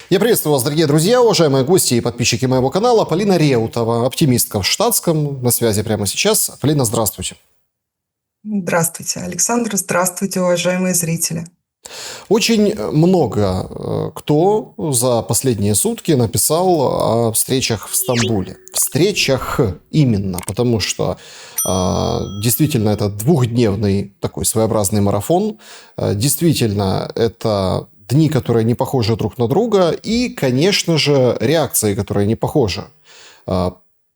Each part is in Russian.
Я приветствую вас, дорогие друзья, уважаемые гости и подписчики моего канала. Полина Реутова, оптимистка в штатском, на связи прямо сейчас. Полина, здравствуйте. Здравствуйте, Александр. Здравствуйте, уважаемые зрители. Очень много кто за последние сутки написал о встречах в Стамбуле. Встречах именно, потому что действительно это двухдневный такой своеобразный марафон. Действительно, это дни, которые не похожи друг на друга, и, конечно же, реакции, которые не похожи.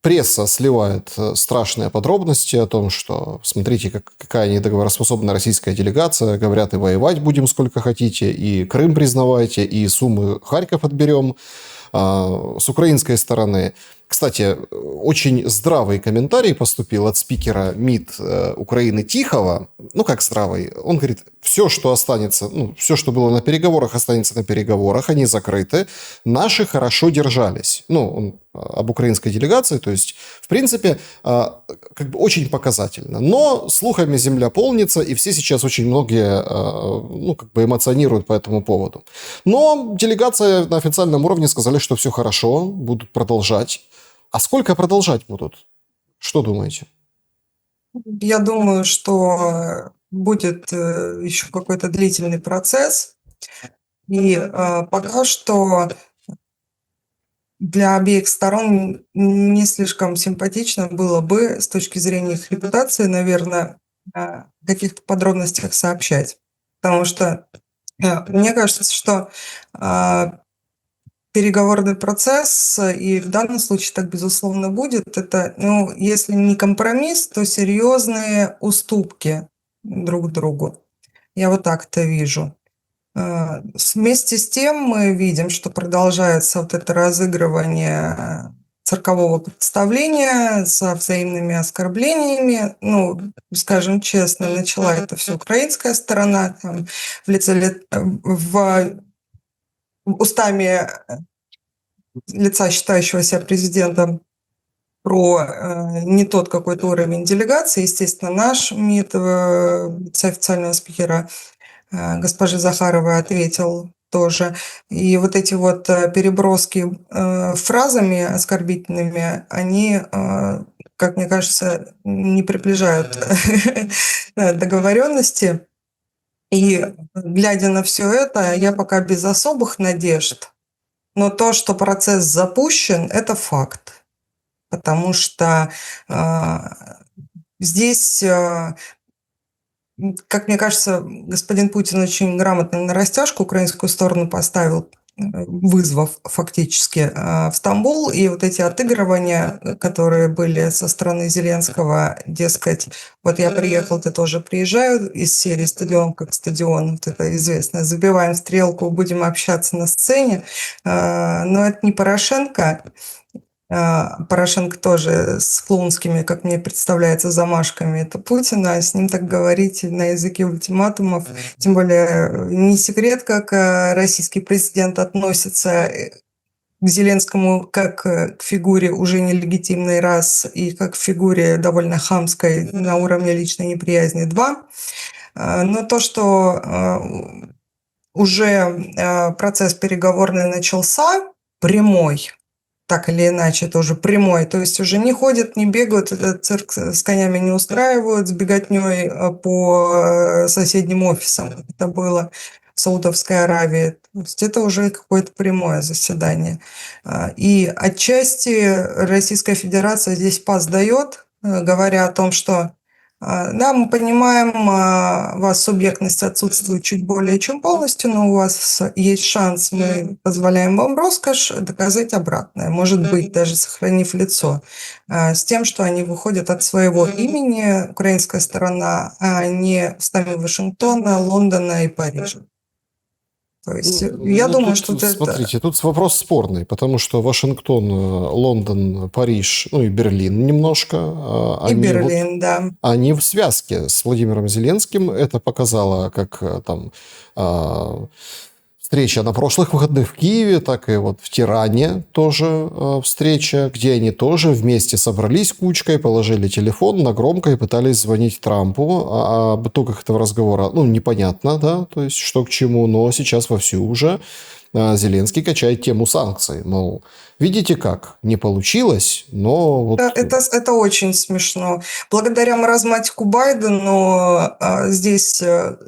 Пресса сливает страшные подробности о том, что смотрите, какая недоговороспособная российская делегация, говорят, и воевать будем сколько хотите, и Крым признавайте, и Сумы, Харьков отберем. С украинской стороны, кстати, очень здравый комментарий поступил от спикера МИД Украины Тихого. Ну, как здравый? Он говорит, все, что останется, все, что было на переговорах, останется на переговорах, они закрыты. Наши хорошо держались. Он об украинской делегации, то есть, в принципе, как бы очень показательно. Но слухами земля полнится, и все сейчас очень многие, эмоционируют по этому поводу. Но делегация на официальном уровне сказали, что все хорошо, будут продолжать. А сколько продолжать будут? Что думаете? Я думаю, что будет еще какой-то длительный процесс. И пока что для обеих сторон не слишком симпатично было бы с точки зрения их репутации, наверное, о каких-то подробностях сообщать. Потому что мне кажется, что переговорный процесс, и в данном случае так, безусловно, будет, это, если не компромисс, то серьезные уступки друг другу. Я вот так это вижу. Вместе с тем мы видим, что продолжается вот это разыгрывание циркового представления со взаимными оскорблениями. Скажем честно, начала это все украинская сторона, там, устами лица, считающего себя президентом, про не тот какой-то уровень делегации. Естественно, наш МИД в лице официального спикера госпожи Захаровой ответил тоже. И вот эти вот переброски фразами оскорбительными, они, как мне кажется, не приближают договоренности. И глядя на все это, я пока без особых надежд. Но то, что процесс запущен, это факт. Потому что здесь, как мне кажется, господин Путин очень грамотно на растяжку украинскую сторону поставил, вызвав фактически в Стамбул. И вот эти отыгрывания, которые были со стороны Зеленского, дескать, вот я приехал, ты тоже приезжаю, из серии «Стадион как стадион», вот это известно, забиваем стрелку, будем общаться на сцене. Но это не Порошенко. Порошенко тоже с клоунскими, как мне представляется, замашками. Это Путина, с ним так говорить на языке ультиматумов. Тем более не секрет, как российский президент относится к Зеленскому как к фигуре уже нелегитимной раз и как к фигуре довольно хамской на уровне личной неприязни два. Но то, что уже процесс переговорный начался, прямой, так или иначе, тоже прямой. То есть уже не ходят, не бегают, этот цирк с конями не устраивают, с беготней по соседним офисам. Это было в Саудовской Аравии. То есть это уже какое-то прямое заседание. И отчасти Российская Федерация здесь пас дает, говоря о том, что да, мы понимаем, у вас субъектность отсутствует чуть более чем полностью, но у вас есть шанс, мы позволяем вам роскошь доказать обратное, может быть, даже сохранив лицо, с тем, что они выходят от своего имени, украинская сторона, а не устами Вашингтона, Лондона и Парижа. То есть я думаю, что смотрите, тут вопрос спорный, потому что Вашингтон, Лондон, Париж, и Берлин немножко. И Берлин, да. Они в связке с Владимиром Зеленским. Это показало, как там встреча на прошлых выходных в Киеве, так и вот в Тиране тоже встреча, где они тоже вместе собрались кучкой, положили телефон на громко и пытались звонить Трампу. Об итогах этого разговора, непонятно, да, то есть что к чему, но сейчас вовсю уже Зеленский качает тему санкций. Мол, видите как, не получилось, но вот... Это очень смешно. Благодаря маразматику Байдену здесь,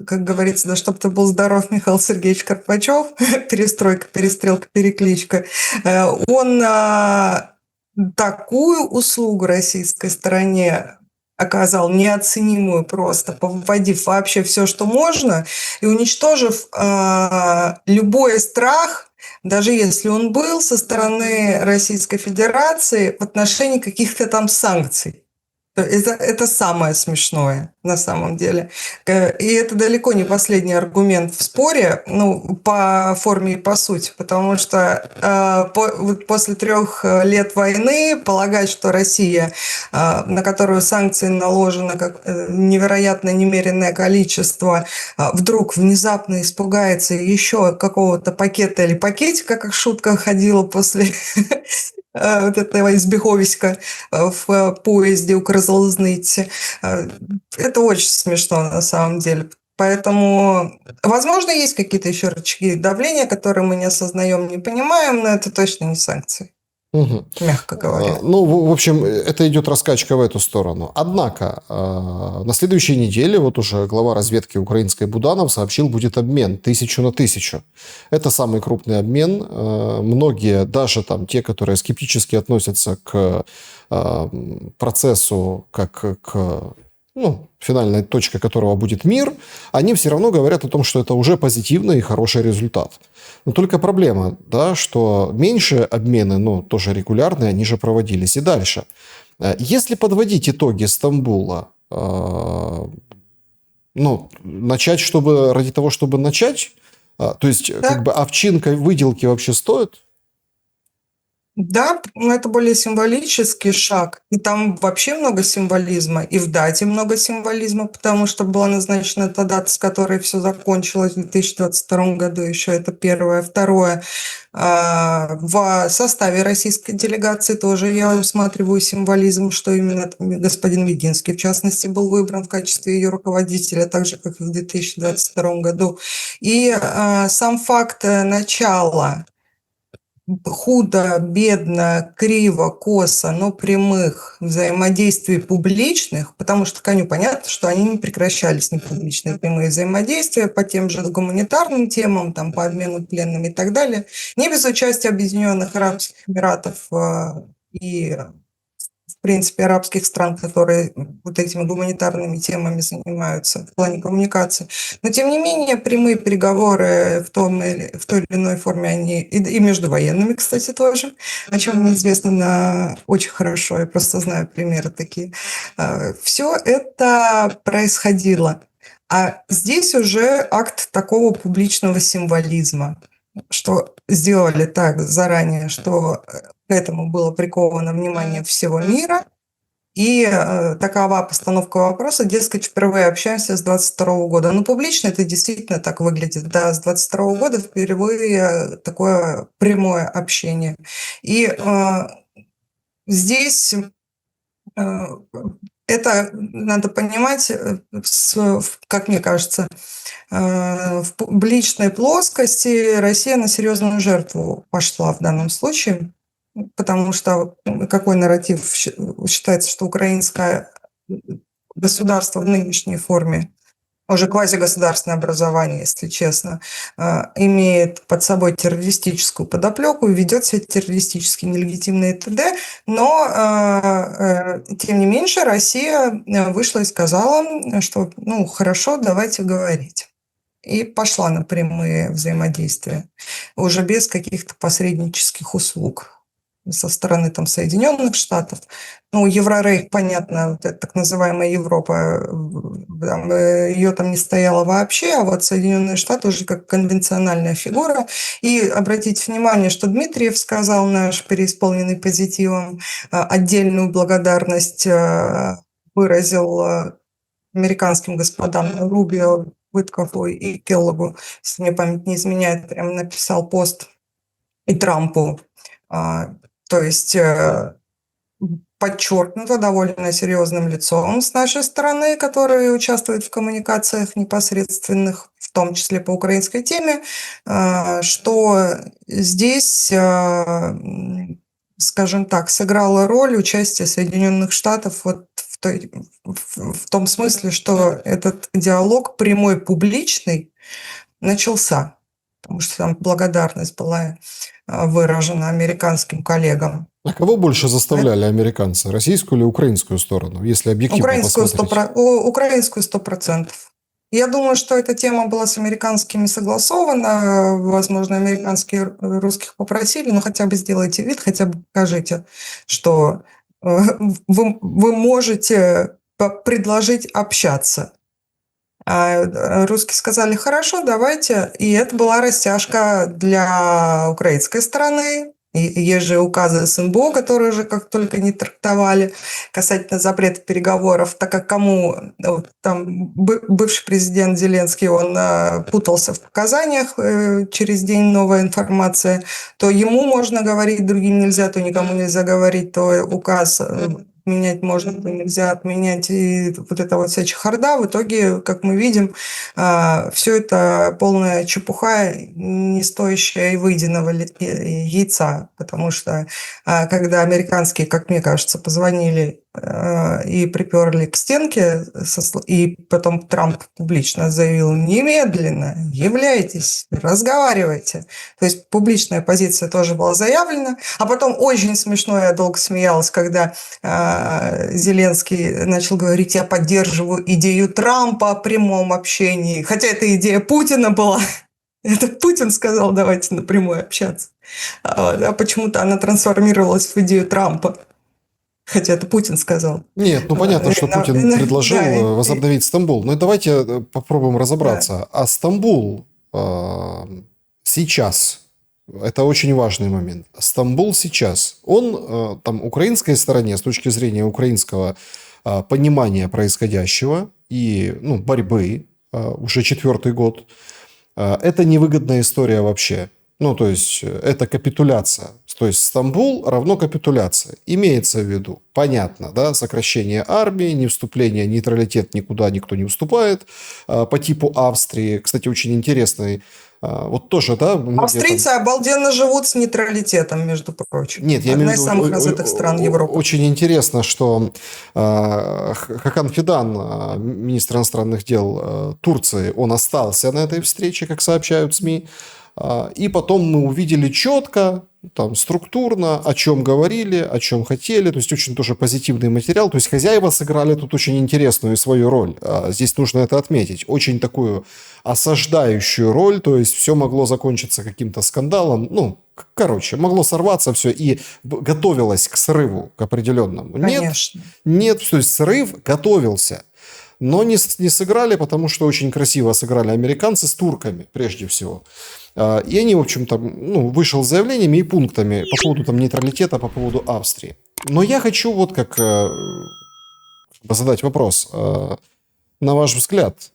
как говорится, да чтоб ты был здоров, Михаил Сергеевич Карпачев, перестройка, перестрелка, перекличка, он такую услугу российской стороне оказал, неоценимую просто, повводив вообще все, что можно, и уничтожив любой страх, даже если он был со стороны Российской Федерации в отношении каких-то там санкций. Это самое смешное на самом деле. И это далеко не последний аргумент в споре, ну, по форме и по сути, потому что после 3 лет войны полагать, что Россия, на которую санкции наложено как невероятно немеренное количество, вдруг внезапно испугается еще какого-то пакета или пакетика, как шутка ходила после вот этого избіговиська в поезде у Крозлозницы. Это очень смешно на самом деле. Поэтому, возможно, есть какие-то еще рычаги давления, которые мы не осознаем, не понимаем, но это точно не санкции, мягко говоря. Ну, в общем, это идет раскачка в эту сторону. Однако, на следующей неделе вот уже глава разведки украинской Буданов сообщил, будет обмен 1000 на 1000. Это самый крупный обмен. Многие, даже там те, которые скептически относятся к процессу как к финальной точкой которого будет мир, они все равно говорят о том, что это уже позитивный и хороший результат. Но только проблема, да, что меньшие обмены, но тоже регулярные, они же проводились и дальше. Если подводить итоги Стамбула, начать, ради того, чтобы начать, то есть Да. как бы овчинка выделки вообще стоит? Да, но это более символический шаг. И там вообще много символизма. И в дате много символизма, потому что была назначена та дата, с которой все закончилось в 2022 году. Еще это первое. Второе. В составе российской делегации тоже я усматриваю символизм, что именно господин Мединский, в частности, был выбран в качестве ее руководителя, так же, как и в 2022 году. И сам факт начала худо, бедно, криво, косо, но прямых взаимодействий публичных, потому что коню понятно, что они не прекращались, не публичные прямые взаимодействия по тем же гуманитарным темам, там, по обмену пленными и так далее, не без участия Объединенных Арабских Эмиратов и в принципе, арабских стран, которые вот этими гуманитарными темами занимаются в плане коммуникации. Но, тем не менее, прямые переговоры в той или иной форме, они и между военными, кстати, тоже, о чем мне известно очень хорошо, я просто знаю примеры такие. Все это происходило. А здесь уже акт такого публичного символизма, что сделали так заранее, что к этому было приковано внимание всего мира. И такова постановка вопроса, дескать, впервые общаемся с 22 года. Но публично это действительно так выглядит. Да, с 22 года впервые такое прямое общение. И здесь это надо понимать, как мне кажется, в публичной плоскости Россия на серьезную жертву пошла в данном случае, потому что какой нарратив считается, что украинское государство в нынешней форме, уже квазигосударственное образование, если честно, имеет под собой террористическую подоплеку и ведет себя террористически нелегитимно и т.д. Но, тем не меньше, Россия вышла и сказала, что, хорошо, давайте говорить. И пошла на прямые взаимодействия, уже без каких-то посреднических услуг со стороны Соединенных Штатов. Еврорейх, понятно, вот эта так называемая Европа, ее там не стояло вообще, а вот Соединенные Штаты уже как конвенциональная фигура. И обратите внимание, что Дмитриев сказал, наш переисполненный позитивом, отдельную благодарность выразил американским господам Рубио, Виткову и Келлогу, если мне память не изменяет, прямо написал пост, и Трампу. То есть подчеркнуто довольно серьезным лицом с нашей стороны, который участвует в коммуникациях непосредственных, в том числе по украинской теме, что здесь, скажем так, сыграла роль участие Соединенных Штатов вот в том смысле, что этот диалог прямой, публичный начался, потому что там благодарность была выражена американским коллегам. А кого больше заставляли американцы? Российскую или украинскую сторону, если объективно посмотреть? Украинскую 100%. Я думаю, что эта тема была с американскими согласована. Возможно, американские русских попросили, но хотя бы сделайте вид, хотя бы покажите, что вы можете предложить общаться. А русские сказали, хорошо, давайте. И это была растяжка для украинской стороны. И есть же указы СНБО, которые уже как только не трактовали касательно запрета переговоров, так как там бывший президент Зеленский, он путался в показаниях, через день новая информация, то ему можно говорить, другим нельзя, то никому нельзя говорить, то указ менять можно, то нельзя отменять, и вот эта вот вся чехарда. В итоге, как мы видим, все это полная чепуха, не стоящая и выеденного яйца, потому что когда американские, как мне кажется, позвонили и приперли к стенке, и потом Трамп публично заявил, немедленно являйтесь, разговаривайте. То есть публичная позиция тоже была заявлена. А потом очень смешно, я долго смеялась, когда Зеленский начал говорить, я поддерживаю идею Трампа о прямом общении. Хотя это идея Путина была. Это Путин сказал, давайте напрямую общаться. А почему-то она трансформировалась в идею Трампа. Хотя это Путин сказал. Нет, ну понятно, что Путин предложил возобновить Стамбул. Но давайте попробуем разобраться. Да. А Стамбул сейчас, это очень важный момент. Стамбул сейчас, он там украинской стороне с точки зрения украинского понимания происходящего и борьбы уже 4-й год, это невыгодная история вообще. То есть, это капитуляция. То есть, Стамбул равно капитуляция. Имеется в виду, понятно, да, сокращение армии, не вступление, нейтралитет, никуда никто не вступает. По типу Австрии. Кстати, очень интересный. Вот тоже, да? Австрийцы обалденно живут с нейтралитетом, между прочим. Нет, я имею в виду, одна из самых развитых стран Европы. Очень интересно, что Хакан Фидан, министр иностранных дел Турции, он остался на этой встрече, как сообщают СМИ. И потом мы увидели четко, там, структурно, о чем говорили, о чем хотели. То есть, очень тоже позитивный материал. То есть, хозяева сыграли тут очень интересную свою роль. Здесь нужно это отметить. Очень такую осаждающую роль. То есть, все могло закончиться каким-то скандалом. Могло сорваться все. И готовилось к срыву, к определенному. Конечно. Нет, то есть, срыв готовился. Но не сыграли, потому что очень красиво сыграли американцы с турками, прежде всего. И они, в общем-то, вышел с заявлениями и пунктами по поводу нейтралитета, по поводу Австрии. Но я хочу задать вопрос. На ваш взгляд,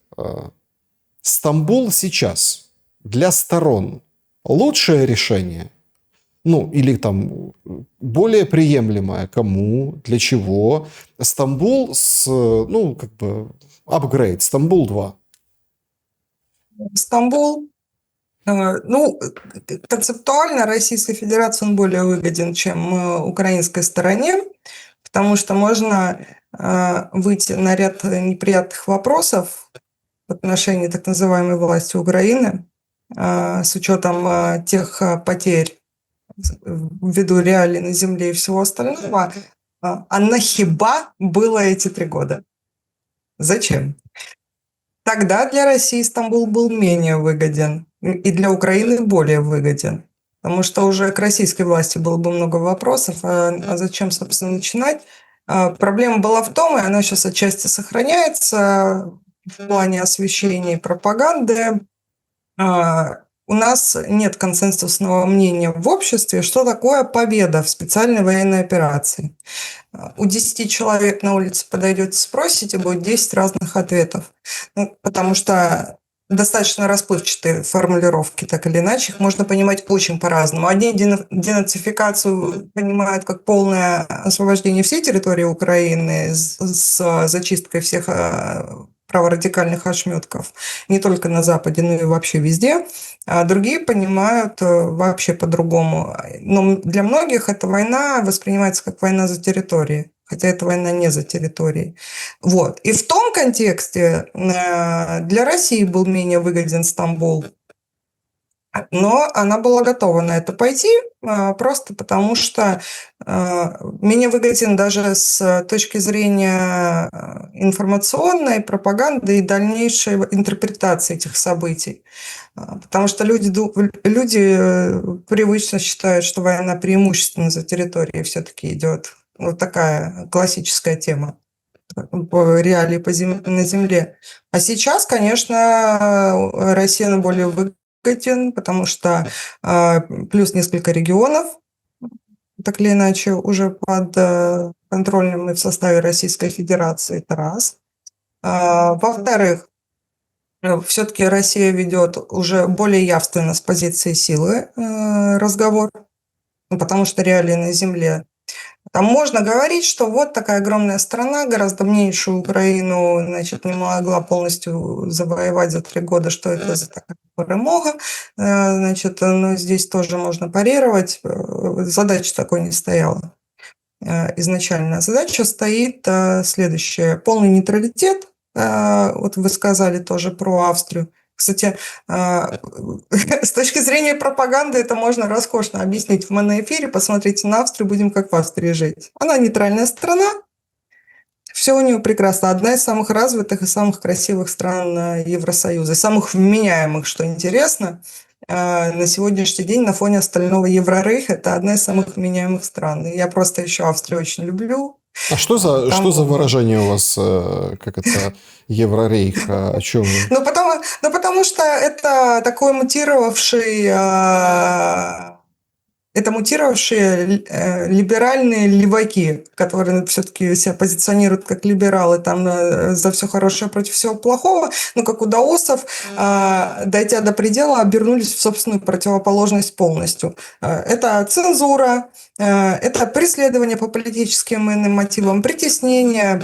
Стамбул сейчас для сторон лучшее решение? Или более приемлемое кому, для чего? Стамбул апгрейд, Стамбул 2. Стамбул, концептуально Российской Федерации он более выгоден, чем украинской стороне, потому что можно выйти на ряд неприятных вопросов в отношении так называемой власти Украины с учетом тех потерь ввиду реалий на земле и всего остального. А нахиба было эти 3 года? Зачем? Тогда для России Стамбул был менее выгоден, и для Украины более выгоден. Потому что уже к российской власти было бы много вопросов, а зачем, собственно, начинать? Проблема была в том, и она сейчас отчасти сохраняется в плане освещения и пропаганды. У нас нет консенсусного мнения в обществе, что такое победа в специальной военной операции. У 10 человек на улице подойдете, спросите, будет 10 разных ответов. Потому что достаточно расплывчатые формулировки, так или иначе, их можно понимать очень по-разному. Одни денацификацию понимают как полное освобождение всей территории Украины с зачисткой всех праворадикальных ошметков, не только на Западе, но и вообще везде, а другие понимают вообще по-другому. Но для многих эта война воспринимается как война за территорией, хотя это война не за территорией. Вот. И в том контексте для России был менее выгоден Стамбул, но она была готова на это пойти, просто потому что менее выгоден даже с точки зрения информационной пропаганды и дальнейшей интерпретации этих событий. Потому что люди привычно считают, что война преимущественно за территорией все-таки идет. Вот такая классическая тема по реалии на земле. А сейчас, конечно, Россия более выгоден, потому что плюс несколько регионов, так или иначе, уже под контролем и в составе Российской Федерации. Это раз. Во-вторых, все-таки Россия ведет уже более явственно с позиции силы разговор, потому что реалии на земле. Там можно говорить, что вот такая огромная страна, гораздо меньшую Украину, значит, не могла полностью завоевать за 3 года, что это за такая перемога. Значит, но здесь тоже можно парировать. Задача такой не стояла изначально. Задача стоит следующая. Полный нейтралитет. Вот вы сказали тоже про Австрию. Кстати, с точки зрения пропаганды это можно роскошно объяснить в моноэфире. Посмотрите на Австрию, будем как в Австрии жить. Она нейтральная страна, все у нее прекрасно. Одна из самых развитых и самых красивых стран Евросоюза. Самых вменяемых, что интересно. На сегодняшний день на фоне остального Еврорейха это одна из самых вменяемых стран. И я просто еще Австрию очень люблю. А что за выражение у вас, как это, Еврорейх? О чем вы? Потому что это такой мутировавшие либеральные леваки, которые все-таки себя позиционируют как либералы, там за все хорошее против всего плохого, но как у даосов, дойдя до предела, обернулись в собственную противоположность полностью. Это цензура, это преследование по политическим и иным мотивам, притеснение,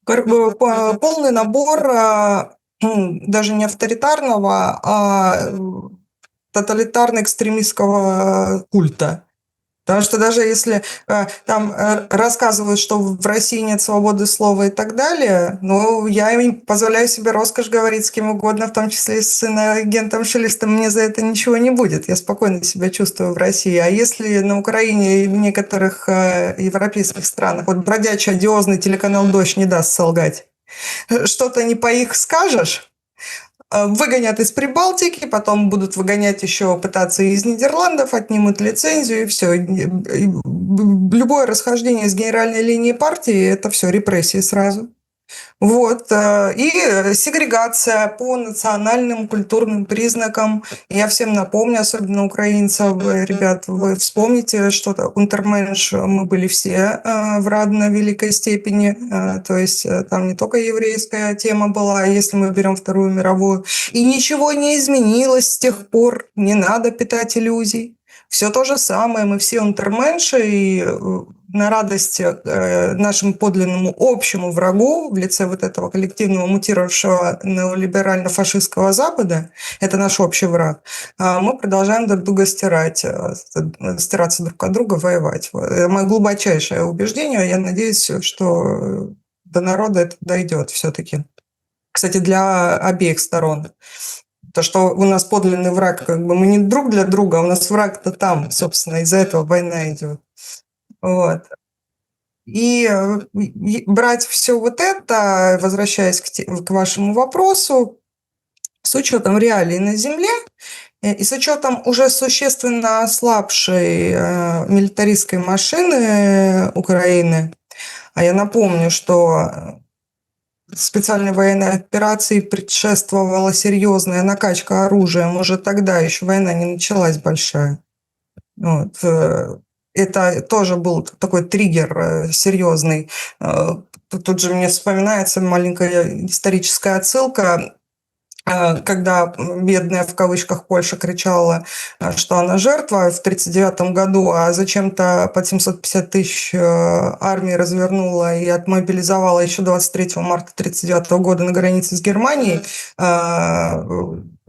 полный набор даже не авторитарного, а тоталитарно-экстремистского культа. Потому что даже если там рассказывают, что в России нет свободы слова и так далее, но я им позволяю себе роскошь говорить с кем угодно, в том числе и с иноагентом Шелестом, мне за это ничего не будет. Я спокойно себя чувствую в России. А если на Украине и в некоторых европейских странах вот бродячий одиозный телеканал «Дождь» не даст солгать, что-то не по их скажешь, выгонят из Прибалтики, потом будут выгонять еще, пытаться из Нидерландов, отнимут лицензию, и все. Любое расхождение с генеральной линии партии – это все, репрессии сразу. Вот. И сегрегация по национальным культурным признакам. Я всем напомню, особенно украинцев, ребят, вы вспомните, что унтерменш мы были все в равно великой степени. То есть там не только еврейская тема была, если мы берем Вторую мировую. И ничего не изменилось с тех пор. Не надо питать иллюзий. Все то же самое, мы все унтерменши, и на радость нашему подлинному общему врагу в лице вот этого коллективного мутировавшего неолиберально-фашистского Запада, это наш общий враг, мы продолжаем друг друга стираться друг от друга, воевать. Мое глубочайшее убеждение, я надеюсь, что до народа это дойдет все-таки. Кстати, для обеих сторон. То, что у нас подлинный враг, как бы мы не друг для друга, а у нас враг-то там, собственно, из-за этого война идет. Вот. И брать все вот это, возвращаясь к вашему вопросу, с учетом реалий на Земле и с учетом уже существенно ослабшей милитаристской машины Украины, а я напомню, что специальной военной операции предшествовала серьезная накачка оружием. Уже тогда еще война не началась большая. Вот. Это тоже был такой триггер серьезный. Тут же мне вспоминается маленькая историческая отсылка. когда бедная в кавычках Польша кричала, что она жертва в 1939 году, а зачем-то под 750 тысяч армии развернула и отмобилизовала еще 23 марта 1939 года на границе с Германией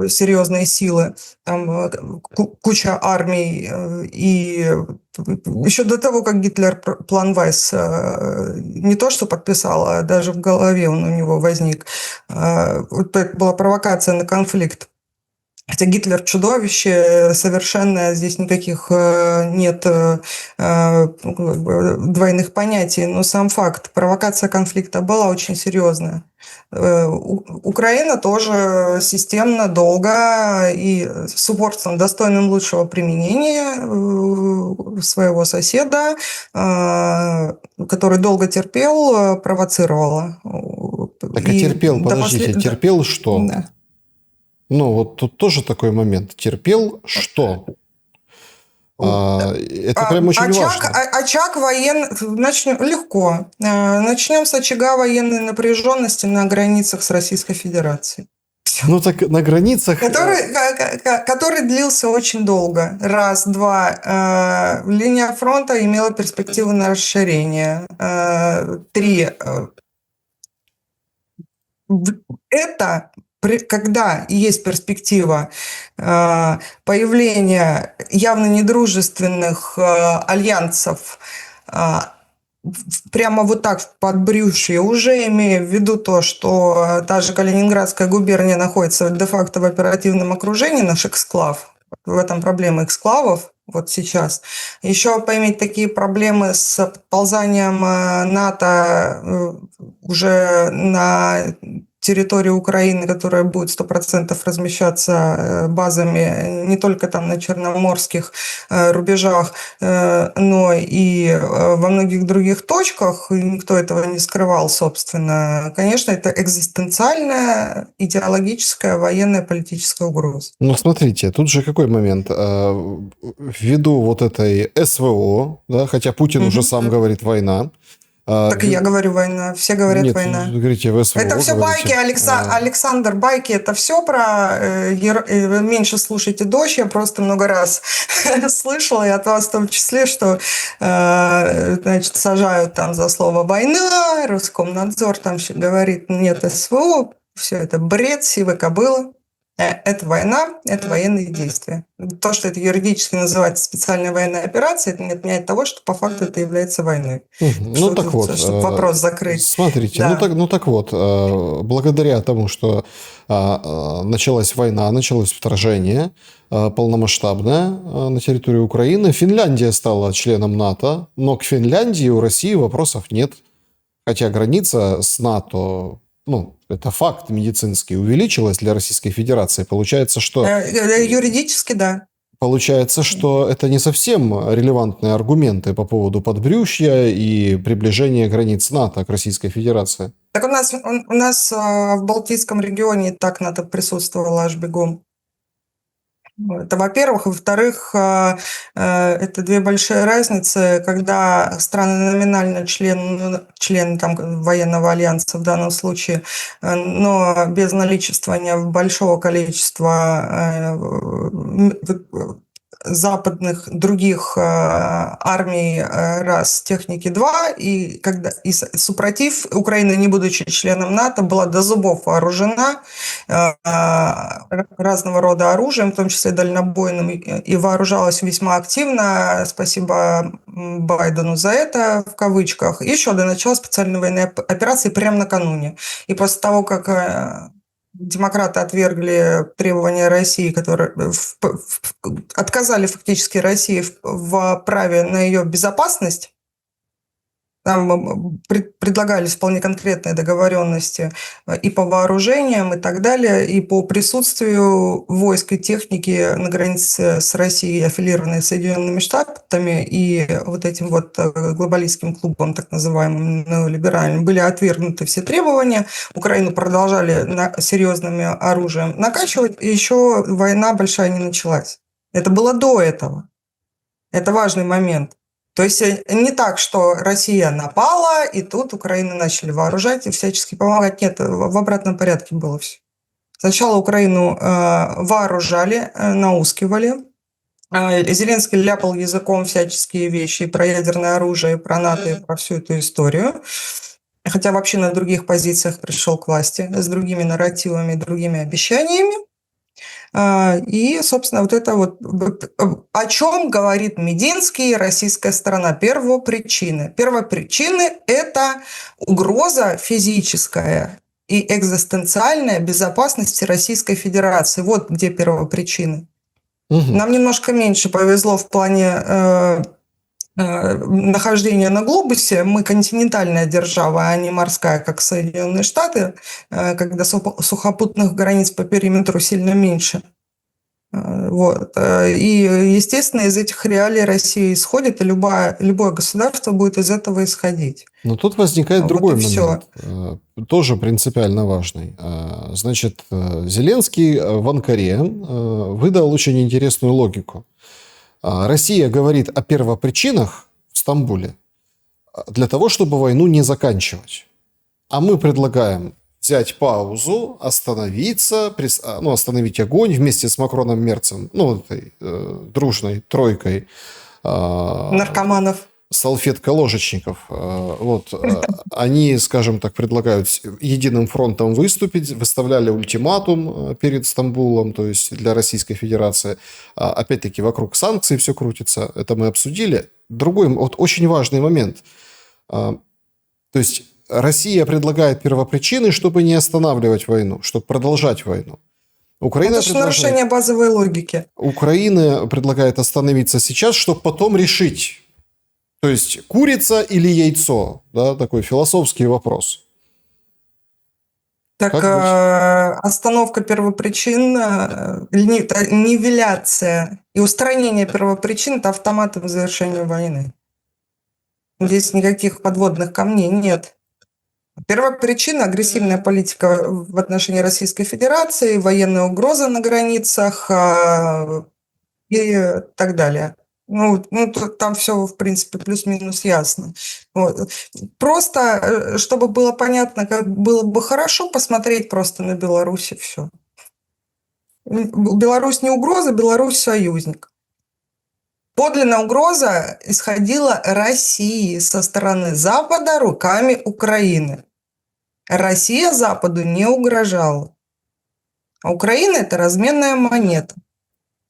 серьезные силы, там куча армий, и еще до того, как Гитлер план Вайс не то что подписал, а даже в голове он у него возник. Вот это была провокация на конфликт. Хотя Гитлер чудовище, совершенно здесь никаких нет двойных понятий, но сам факт, провокация конфликта была очень серьезная. Украина тоже системно, долго и с упорством, достойным лучшего применения своего соседа, который долго терпел, провоцировала. Так а терпел, подождите, терпел что? Да. Ну, вот тут тоже такой момент. Терпел что? Это прям очень важно. Очаг начнем легко. Начнем с очага военной напряженности на границах с Российской Федерацией. Ну так на границах... Который длился очень долго. Раз, два. Линия фронта имела перспективу на расширение. Три. Это когда есть перспектива появления явно недружественных альянсов прямо вот так в подбрюшье, уже имея в виду то, что та же Калининградская губерния находится де-факто в оперативном окружении, наш эксклав, в этом проблема эксклавов вот сейчас. Еще поиметь такие проблемы с подползанием НАТО уже на территории Украины, которая будет 100% размещаться базами не только там на черноморских рубежах, но и во многих других точках, и никто этого не скрывал, собственно. Конечно, это экзистенциальная, идеологическая, военная, политическая угроза. Ну, смотрите, тут же какой момент. Ввиду вот этой СВО, да, хотя Путин уже сам говорит «война». Так и я говорю «война», все говорят Нет, «война». Говорите, вы СВО Это все говорите. байки, Александр, байки, это все про меньше слушайте дождь. Я просто много раз слышала, и от вас в том числе, что значит, сажают там за слово «война», Роскомнадзор там говорит «нет СВО», все это бред, сивы кобылы. Это война, это военные действия. То, что это юридически называется специальная военная операция, это не отменяет того, что по факту это является войной. Ну так вот, чтобы вопрос закрыть. Смотрите, Да. ну так вот, благодаря тому, что началась война, началось вторжение полномасштабное на территорию Украины, Финляндия стала членом НАТО, но к Финляндии у России вопросов нет. Хотя граница с НАТО, ну, это факт медицинский, увеличилась для Российской Федерации. Получается, что... Юридически, да. Получается, что это не совсем релевантные аргументы по поводу подбрюшья и приближения границ НАТО к Российской Федерации. Так у нас в Балтийском регионе так НАТО присутствовало аж бегом. Это, во-первых. Во-вторых, это две большие разницы, когда страны номинально члены там, военного альянса в данном случае, но без наличествования большого количества западных других армий раз, техники два, и супротив, Украина, не будучи членом НАТО, была до зубов вооружена разного рода оружием, в том числе дальнобойным, и вооружалась весьма активно. Спасибо Байдену за это, в кавычках. Еще до начала специальной военной операции прямо накануне. И после того, как демократы отвергли требования России, которые отказали фактически России в праве на ее безопасность. Там предлагались вполне конкретные договоренности и по вооружениям, и так далее, и по присутствию войск и техники на границе с Россией, аффилированной Соединенными Штатами, и вот этим вот глобалистским клубом, так называемым неолиберальным, были отвергнуты все требования. Украину продолжали серьезным оружием накачивать, и еще война большая не началась. Это было до этого. Это важный момент. То есть не так, что Россия напала, и тут Украину начали вооружать и всячески помогать. Нет, в обратном порядке было все. Сначала Украину вооружали, наускивали. Зеленский ляпал языком всяческие вещи и про ядерное оружие, и про НАТО, и про всю эту историю. Хотя вообще на других позициях пришел к власти, с другими нарративами, другими обещаниями. И, собственно, вот это вот о чем говорит Мединский и российская сторона. Первопричины. Первопричины – это угроза физическая и экзистенциальная безопасности Российской Федерации. Вот где первопричины. Мгм. Нам немножко меньше повезло в плане нахождения на глобусе. Мы континентальная держава, а не морская, как Соединенные Штаты, когда сухопутных границ по периметру сильно меньше. Вот. И, естественно, из этих реалий Россия исходит, и любое государство будет из этого исходить. Но тут возникает Вот другой и всё. момент, тоже принципиально важный. Значит, Зеленский в Анкаре выдал очень интересную логику. Россия говорит о первопричинах в Стамбуле для того, чтобы войну не заканчивать. А мы предлагаем взять паузу, остановиться, остановить огонь вместе с Макроном Мерцем, этой дружной тройкой Наркоманов. салфетка-ложечников. Они, скажем так, предлагают единым фронтом выступить, выставляли ультиматум перед Стамбулом, то есть для Российской Федерации. Опять-таки вокруг санкций все крутится, это мы обсудили. Другой, очень важный момент. То есть Россия предлагает первопричины, чтобы не останавливать войну, чтобы продолжать войну. Это же нарушение базовой логики. Украина предлагает остановиться сейчас, чтобы потом решить. То есть курица или яйцо? Да, такой философский вопрос. Так остановка первопричин, нивеляция и устранение первопричин – это автоматом завершения войны. Здесь никаких подводных камней нет. Первопричина – агрессивная политика в отношении Российской Федерации, военная угроза на границах и так далее. Там все, в принципе, плюс-минус ясно. Вот. Просто, чтобы было понятно, как было бы хорошо посмотреть просто на Беларусь и все. Беларусь не угроза, Беларусь союзник. Подлинная угроза исходила России со стороны Запада руками Украины. Россия Западу не угрожала. А Украина – это разменная монета.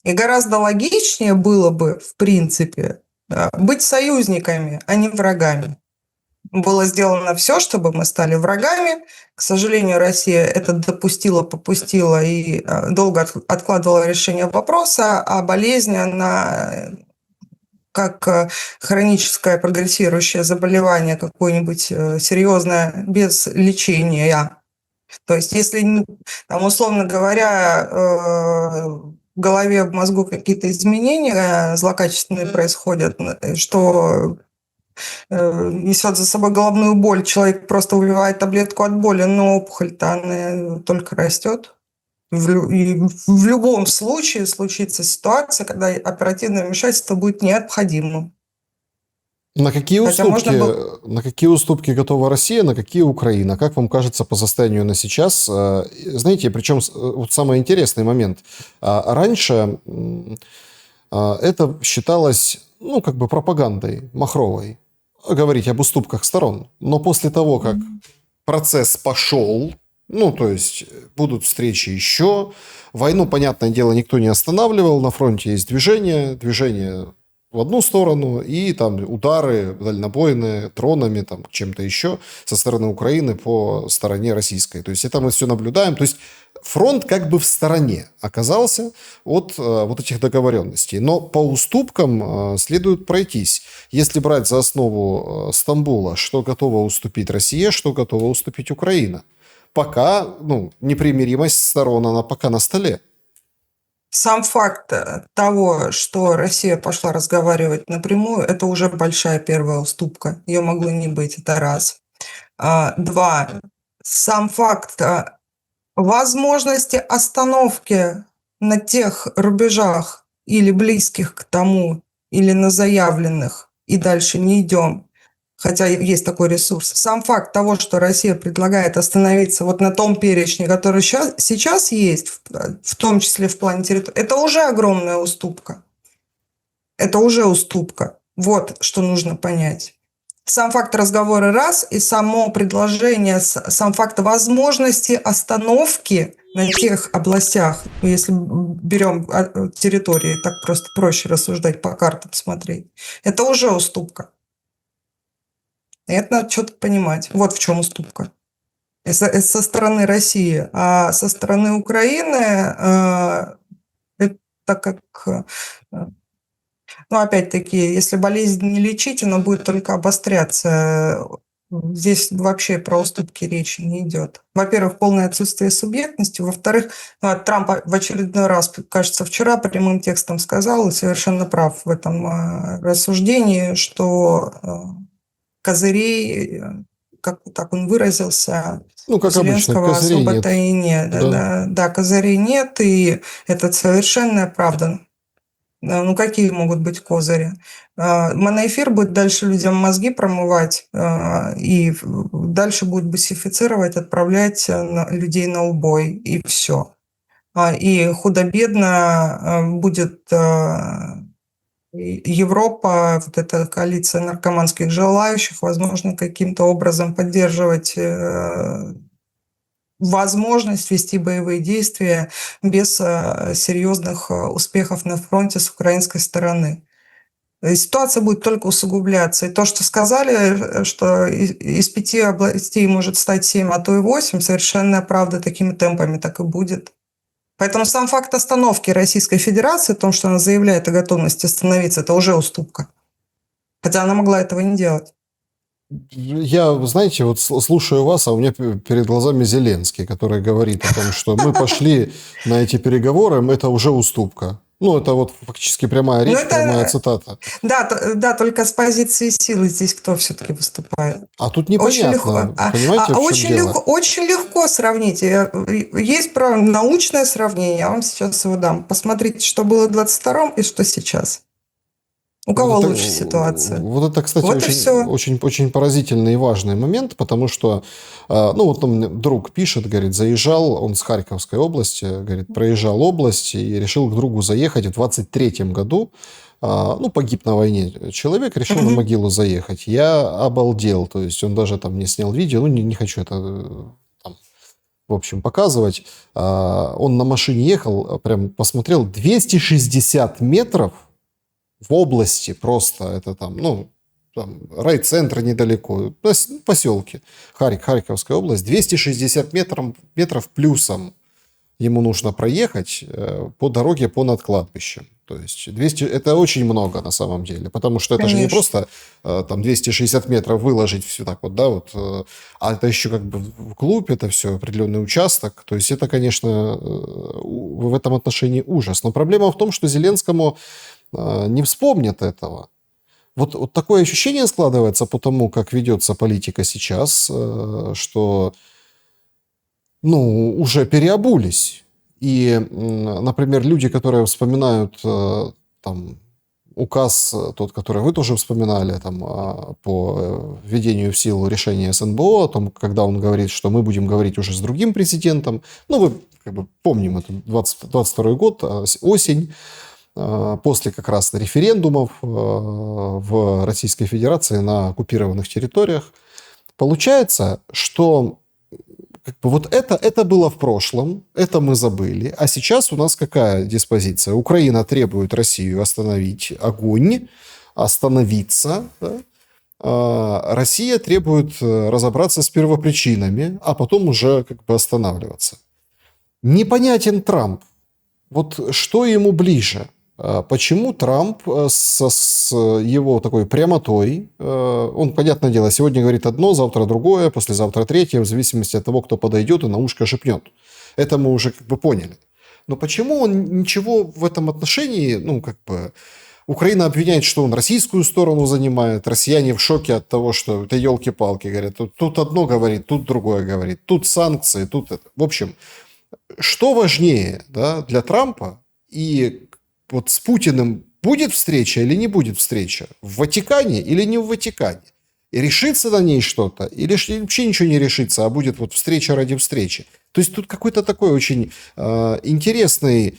И гораздо логичнее было бы, в принципе, быть союзниками, а не врагами. Было сделано все, чтобы мы стали врагами. К сожалению, Россия это допустила, попустила и долго откладывала решение вопроса, а болезнь, она как хроническое прогрессирующее заболевание какое-нибудь серьезное без лечения. То есть если, там, условно говоря, в голове, в мозгу какие-то изменения злокачественные происходят, что несет за собой головную боль, человек просто выпивает таблетку от боли, но опухоль-то она только растет. И в любом случае случится ситуация, когда оперативное вмешательство будет необходимым. На какие уступки готова Россия, на какие Украина? Как вам кажется по состоянию на сейчас? Знаете, причем вот самый интересный момент. Раньше это считалось, пропагандой махровой. Говорить об уступках сторон. Но после того, как процесс пошел, то есть будут встречи еще, войну, понятное дело, никто не останавливал, на фронте есть движение в одну сторону, и там удары дальнобойные, дронами, там чем-то еще со стороны Украины по стороне российской. То есть это мы все наблюдаем. То есть фронт как бы в стороне оказался от вот этих договоренностей. Но по уступкам следует пройтись. Если брать за основу Стамбула, что готова уступить Россия, что готова уступить Украина. Пока, непримиримость сторон, она пока на столе. Сам факт того, что Россия пошла разговаривать напрямую, это уже большая первая уступка. Ее могло не быть, это раз. Два. Сам факт возможности остановки на тех рубежах или близких к тому, или на заявленных, и дальше не идем, хотя есть такой ресурс. Сам факт того, что Россия предлагает остановиться вот на том перечне, который сейчас есть, в том числе в плане территории, это уже огромная уступка. Это уже уступка. Вот что нужно понять. Сам факт разговора раз, и само предложение, сам факт возможности остановки на тех областях, если берем территории, так просто проще рассуждать, по картам смотреть, это уже уступка. И это надо четко понимать. Вот в чем уступка. Это со стороны России. А со стороны Украины, это как... Ну, опять-таки, если болезнь не лечить, она будет только обостряться. Здесь вообще про уступки речи не идет. Во-первых, полное отсутствие субъектности. Во-вторых, Трамп в очередной раз, кажется, вчера прямым текстом сказал, и совершенно прав в этом рассуждении, что козырей, как так он выразился, Ну, как обычно, Зеленского козырей особо-то нет. и нет. Да. Да, козырей нет, и это совершенная правда. Ну, какие могут быть козыри? Моноэфир будет дальше людям мозги промывать и дальше будет басифицировать, отправлять людей на убой, и все. И худо-бедно будет Европа, вот эта коалиция наркоманских желающих, возможно, каким-то образом поддерживать возможность вести боевые действия без серьезных успехов на фронте с украинской стороны. Ситуация будет только усугубляться. И то, что сказали, что из 5 областей может стать 7, а то и 8, совершенно правда, такими темпами так и будет. Поэтому сам факт остановки Российской Федерации, о том, что она заявляет о готовности остановиться, это уже уступка. Хотя она могла этого не делать. Я, знаете, вот слушаю вас, а у меня перед глазами Зеленский, который говорит о том, что мы пошли на эти переговоры, это уже уступка. Ну, это вот фактически прямая речь, прямая цитата. Да, только с позиции силы здесь кто все-таки выступает? А тут Очень легко, непонятно, понимаете, в чем дело? очень легко сравнить. Есть научное сравнение, я вам сейчас его дам. Посмотрите, что было в 22-м и что сейчас. У кого лучше ситуация? Вот это, кстати, Вот и все. очень поразительный и важный момент, потому что, ну, вот он мне друг пишет, говорит, заезжал, он с Харьковской области, говорит, проезжал область и решил к другу заехать в 23-м году. Ну, погиб на войне человек, решил на могилу заехать. Я обалдел, то есть он даже там не снял видео, ну, не хочу это там, в общем, показывать. Он на машине ехал, прям посмотрел, 260 метров в области просто, это там, ну, там райцентр недалеко, поселки, Харьковская область, 260 метров плюсом ему нужно проехать по дороге понад кладбищем. То есть 200, это очень много на самом деле, потому что это же не просто там 260 метров выложить все так вот, да, вот, а это еще как бы вглубь, это все определенный участок. То есть это, конечно, в этом отношении ужас. Но проблема в том, что Зеленскому не вспомнят этого. Вот такое ощущение складывается по тому, как ведется политика сейчас, что, ну, уже переобулись. И, например, люди, которые вспоминают там указ, тот, который вы тоже вспоминали, там, по введению в силу решения СНБО, о том, когда он говорит, что мы будем говорить уже с другим президентом. Ну, вы как бы помним, это 22 год, осень, после как раз референдумов в Российской Федерации на оккупированных территориях. Получается, что как бы вот это было в прошлом, это мы забыли, а сейчас у нас какая диспозиция? Украина требует Россию остановить огонь, остановиться, да? Россия требует разобраться с первопричинами, а потом уже как бы останавливаться. Непонятен Трамп. Вот что ему ближе? Почему Трамп с его такой прямотой, он, понятное дело, сегодня говорит одно, завтра другое, послезавтра третье, в зависимости от того, кто подойдет и на ушко шепнет. Это мы уже как бы поняли. Но почему он ничего в этом отношении, ну, как бы, Украина обвиняет, что он российскую сторону занимает, россияне в шоке от того, что это елки-палки, говорят, тут одно говорит, тут другое говорит, тут санкции, тут это. В общем, что важнее, да, для Трампа и вот с Путиным будет встреча или не будет встреча? В Ватикане или не в Ватикане? И решится на ней что-то, или вообще ничего не решится, а будет вот встреча ради встречи. То есть тут какой-то такой очень интересный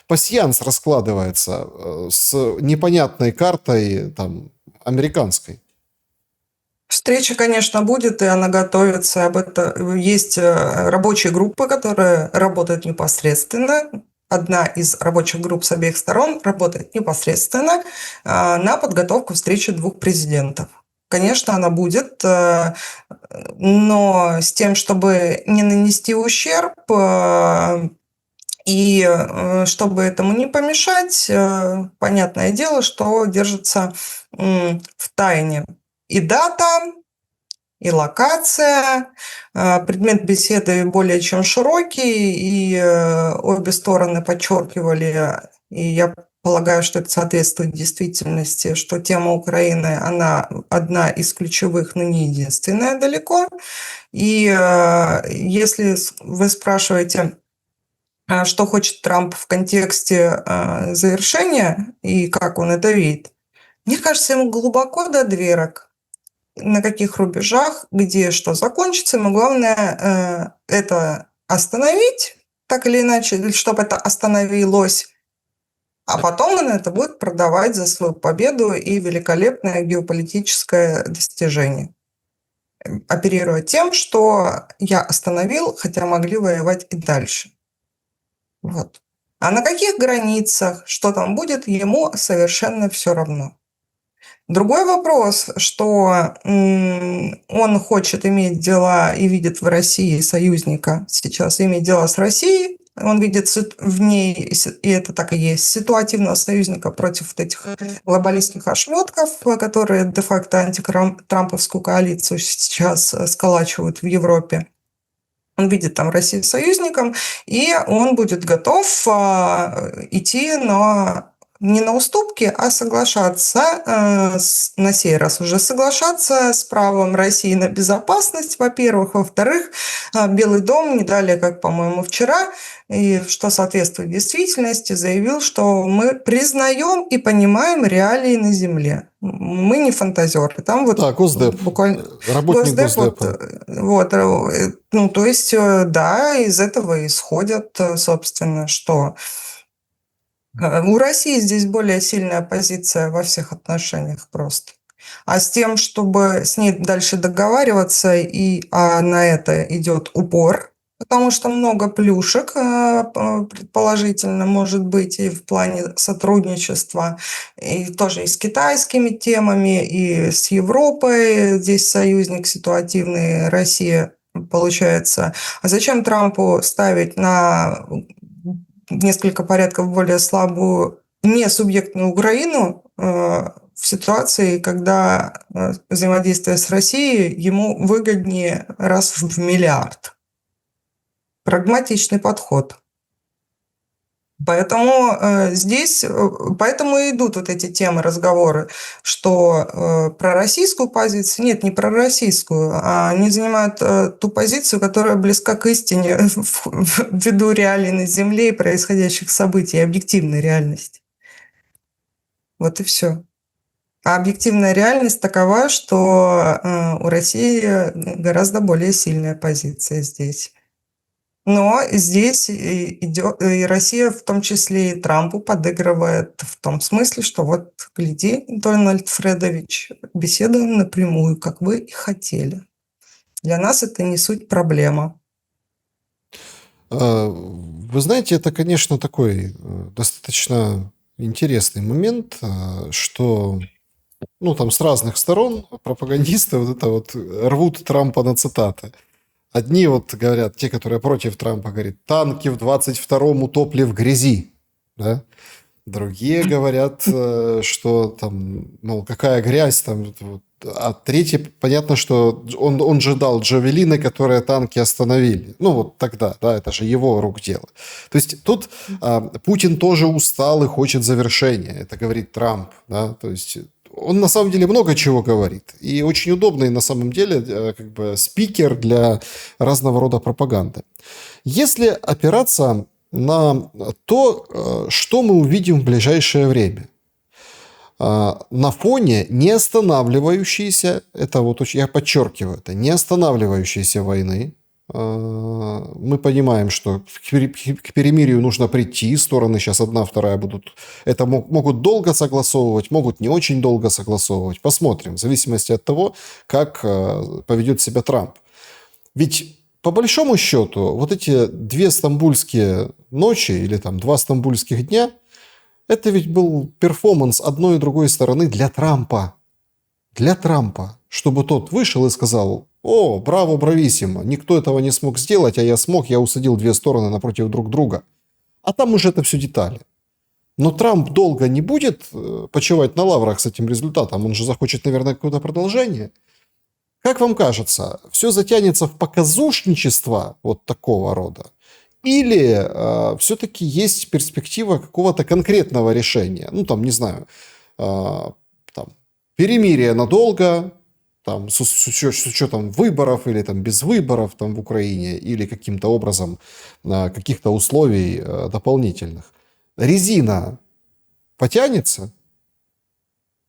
пасьянс раскладывается с непонятной картой там, американской. Встреча, конечно, будет, и она готовится. Есть рабочие группы, которые работают непосредственно. Одна из рабочих групп с обеих сторон работает непосредственно на подготовку встречи двух президентов. Конечно, она будет, но с тем, чтобы не нанести ущерб и чтобы этому не помешать, понятное дело, что держится в тайне и дата, и локация. Предмет беседы более чем широкий, и обе стороны подчеркивали, и я полагаю, что это соответствует действительности, что тема Украины, она одна из ключевых, но не единственная далеко. И если вы спрашиваете, что хочет Трамп в контексте завершения и как он это видит, мне кажется, ему глубоко до дверок, на каких рубежах, где что закончится. Ему главное это остановить, так или иначе, чтобы это остановилось, а потом он это будет продавать за свою победу и великолепное геополитическое достижение. Оперируя тем, что я остановил, хотя могли воевать и дальше. Вот. А на каких границах, что там будет, ему совершенно все равно. Другой вопрос, что он хочет иметь дела и видит в России союзника сейчас, иметь дела с Россией. Он видит в ней, и это так и есть, ситуативного союзника против вот этих глобалистских ошметков, которые де-факто антитрамповскую коалицию сейчас сколачивают в Европе. Он видит там Россию союзником, и он будет готов идти не на уступки, а соглашаться, на сей раз уже соглашаться с правом России на безопасность, во-первых. Во-вторых, Белый дом не далее, как, по-моему, вчера, и что соответствует действительности, заявил, что мы признаем и понимаем реалии на земле. Мы не фантазеры. Там вот Да, Госдеп. буквально Работник Госдепа. То есть, да, из этого исходят, собственно, что у России здесь более сильная позиция во всех отношениях просто. А с тем, чтобы с ней дальше договариваться, на это идет упор, потому что много плюшек, предположительно, может быть и в плане сотрудничества, и тоже и с китайскими темами, и с Европой. Здесь союзник ситуативный, Россия, получается. А зачем Трампу ставить на несколько порядков более слабую, несубъектную Украину в ситуации, когда взаимодействие с Россией ему выгоднее раз в миллиард? Прагматичный подход. Поэтому поэтому и идут вот эти темы, разговоры, что про российскую позицию, нет, не про российскую, а они занимают ту позицию, которая близка к истине ввиду реалий на Земле и происходящих событий, объективной реальности. Вот и все. А объективная реальность такова, что у России гораздо более сильная позиция здесь. Но здесь и Россия, в том числе и Трампу, подыгрывает в том смысле, что вот, гляди, Дональд Фредович, беседуем напрямую, как вы и хотели. Для нас это не суть проблема. Вы знаете, это, конечно, такой достаточно интересный момент, что там с разных сторон пропагандисты вот это вот рвут Трампа на цитаты. Одни вот говорят, те, которые против Трампа, говорят, танки в 22-м утопли в грязи. Да? Другие говорят, что там, мол, какая грязь там. А третьи, понятно, что он же дал джавелины, которые танки остановили. Ну, вот тогда, да, это же его рук дело. То есть тут Путин тоже устал и хочет завершения. Это говорит Трамп, да, то есть... Он на самом деле много чего говорит. И очень удобный на самом деле как бы спикер для разного рода пропаганды. Если опираться на то, что мы увидим в ближайшее время. на фоне не останавливающейся, это вот я подчеркиваю, это не останавливающейся войны. Мы понимаем, что к перемирию нужно прийти, стороны сейчас одна, вторая будут, это могут долго согласовывать, могут не очень долго согласовывать. Посмотрим, в зависимости от того, как поведет себя Трамп. Ведь по большому счету вот эти 2 стамбульские ночи или там 2 стамбульских дня, это ведь был перформанс одной и другой стороны для Трампа. Для Трампа. Чтобы тот вышел и сказал: «О, браво, брависсимо, никто этого не смог сделать, а я смог, я усадил 2 стороны напротив друг друга». А там уже это все детали. Но Трамп долго не будет почивать на лаврах с этим результатом, он же захочет, наверное, какое-то продолжение. Как вам кажется, все затянется в показушничество вот такого рода? Или все-таки есть перспектива какого-то конкретного решения? Ну, там, не знаю, там, перемирие надолго, там, с учетом выборов или там, без выборов там, в Украине, или каким-то образом каких-то условий дополнительных. Резина потянется?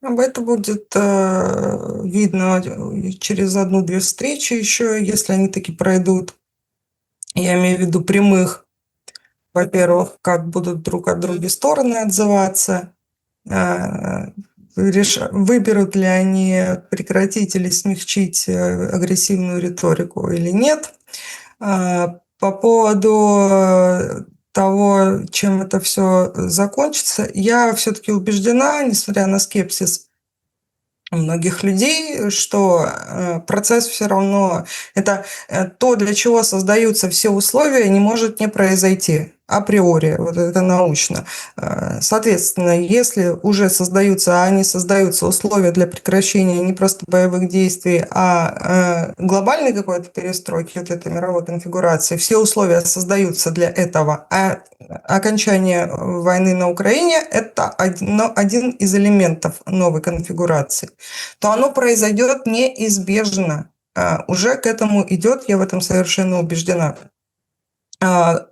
Это будет видно через 1-2 встречи еще, если они таки пройдут. Я имею в виду прямых. Во-первых, как будут друг от друга стороны отзываться, выберут ли они прекратить или смягчить агрессивную риторику или нет. По поводу того, чем это все закончится, я все-таки убеждена, несмотря на скепсис у многих людей, что процесс все равно, это то, для чего создаются все условия, не может не произойти априори, вот это научно. Соответственно, если уже создаются, а они создаются условия для прекращения не просто боевых действий, а глобальной какой-то перестройки вот этой мировой конфигурации, все условия создаются для этого, а окончание войны на Украине – это один из элементов новой конфигурации, то оно произойдет неизбежно. Уже к этому идет, я в этом совершенно убеждена.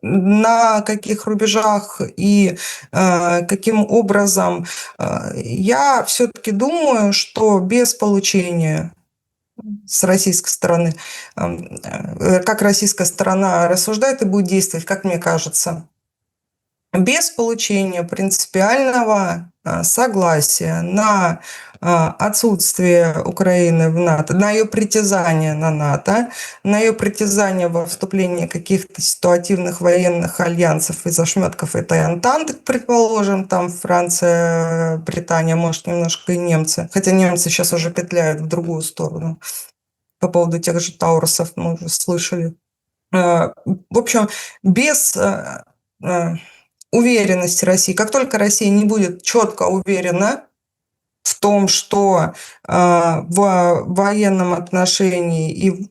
На каких рубежах и каким образом, я все-таки думаю, что без получения с российской стороны, как российская сторона рассуждает и будет действовать, как мне кажется, без получения принципиального согласия на отсутствие Украины в НАТО, на ее притязание на НАТО, на ее притязание во вступление каких-то ситуативных военных альянсов из ошметков этой Антанты, предположим, там Франция, Британия, может, немножко и немцы, хотя немцы сейчас уже петляют в другую сторону по поводу тех же Таурусов, мы уже слышали. В общем, без уверенности России, как только Россия не будет четко уверена в том, что в военном отношении и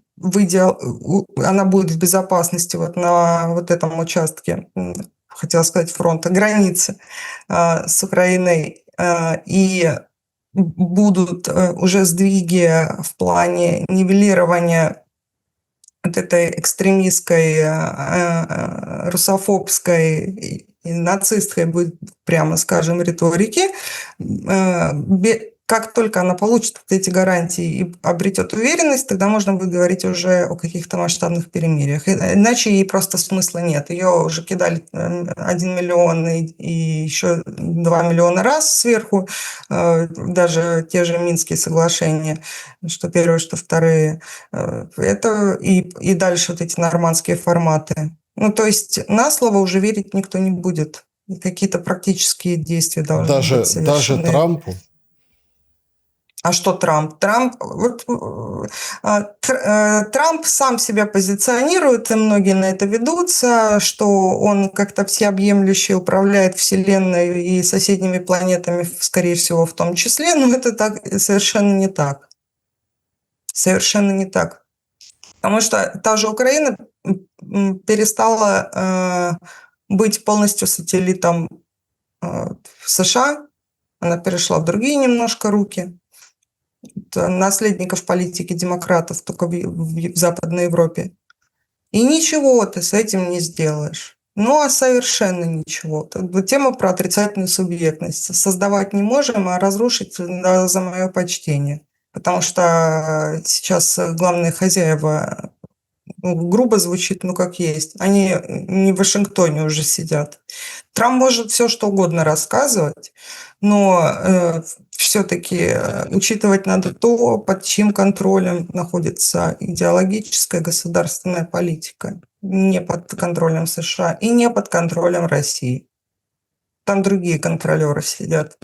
она будет в безопасности вот на вот этом участке, хотела сказать фронта, границы с Украиной, и будут уже сдвиги в плане нивелирования вот этой экстремистской, русофобской и нацистской, будет, прямо скажем, риторики, как только она получит вот эти гарантии и обретет уверенность, тогда можно будет говорить уже о каких-то масштабных перемириях. Иначе ей просто смысла нет. Ее уже кидали 1 миллион и еще 2 миллиона раз сверху, даже те же Минские соглашения, что первые, что вторые. Это и дальше вот эти нормандские форматы. Ну, то есть на слово уже верить никто не будет. Какие-то практические действия должны быть совершены. Даже Трампу? А что Трамп? Трамп сам себя позиционирует, и многие на это ведутся, что он как-то всеобъемлюще управляет Вселенной и соседними планетами, скорее всего, в том числе, но это так, совершенно не так. Совершенно не так. Потому что та же Украина перестала быть полностью сателлитом США, она перешла в другие немножко руки. Наследников политики демократов только в Западной Европе. И ничего ты с этим не сделаешь. Ну, а совершенно ничего. Тема про отрицательную субъектность. Создавать не можем, а разрушить за мое почтение. Потому что сейчас главные хозяева, грубо звучит, ну как есть, они не в Вашингтоне уже сидят. Трамп может все что угодно рассказывать, но все-таки учитывать надо то, под чьим контролем находится идеологическая государственная политика. Не под контролем США и не под контролем России. Там другие контролеры сидят.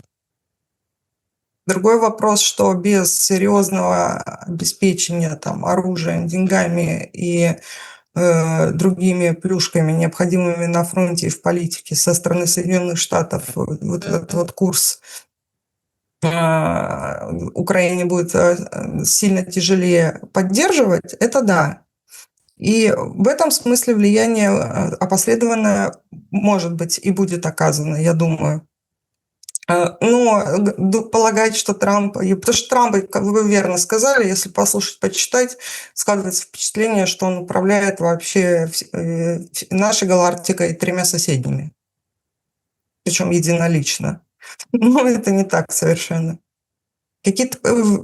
Другой вопрос, что без серьезного обеспечения там, оружием, деньгами и другими плюшками, необходимыми на фронте и в политике со стороны Соединенных Штатов, вот этот вот курс Украине будет сильно тяжелее поддерживать, это да. И в этом смысле влияние опосредованно может быть и будет оказано, я думаю. Но полагать, что Трамп... Потому что Трамп, как вы верно сказали, если послушать, почитать, складывается впечатление, что он управляет вообще нашей галактикой и 3 соседними. Причем единолично. Но это не так совершенно. Какие-то